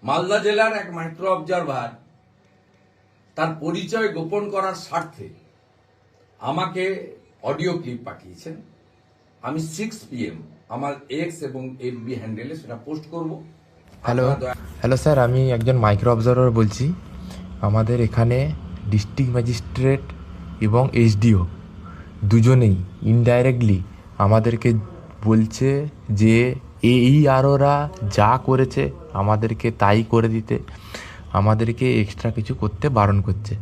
মালদা জেলার এক micro observer তার পরিচয় গোপন করার স্বার্থে আমাকে অডিও ক্লিপ পাঠিয়েছেন। আমি 6 PM আমার এক্স এবং এফবি হ্যান্ডেলে সেটা পোস্ট করব। হ্যালো স্যার, আমি একজন মাইক্রো অবজারভার বলছি। আমাদের এখানে ডিস্ট্রিক্ট ম্যাজিস্ট্রেট এবং এসডিও দুজনেই ইনডাইরেক্টলি আমাদেরকে বলছে যে AEROরা যা করেছে আমাদেরকে তাই করে দিতে, আমাদেরকে এক্সট্রা কিছু করতে বারণ করছে।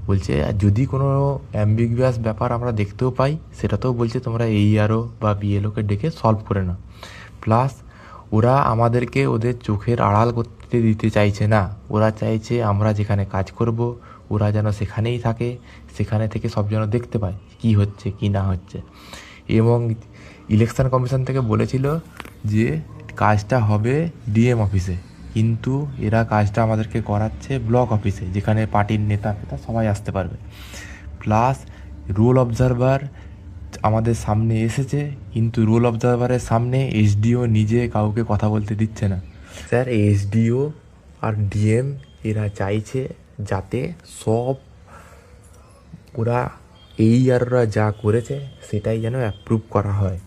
বলছে যদি কোনো অ্যাম্বিগুয়াস ব্যাপার আমরা দেখতেও পাই সেটাতেও বলছে তোমরা AERO বা BLOকে ডেকে সলভ করে নাও। প্লাস ওরা আমাদেরকে ওদের চোখের আড়াল করতে দিতে চাইছে না। ওরা চাইছে আমরা যেখানে কাজ করব ওরা যেন সেখানেই থাকে, সেখানে থেকে সব যেন দেখতে পায় কি হচ্ছে কি না হচ্ছে। এবং ইলেকশন কমিশন থেকে বলেছিল যে কাজটা হবে DM অফিসে, কিন্তু এরা কাজটা আমাদেরকে করাচ্ছে ব্লক অফিসে, যেখানে পার্টির নেতা ফেতা সবাই আসতে পারবে। প্লাস রোল অবজারভার আমাদের সামনে এসেছে, কিন্তু রোল অবজারভারের সামনে এসডিও নিজে কাউকে কথা বলতে দিচ্ছে না। স্যার, এসডিও আর DM এরা চাইছে যাতে সব ওরা AEROরা যা করেছে সেটাই যেন অ্যাপ্রুভ করা হয়।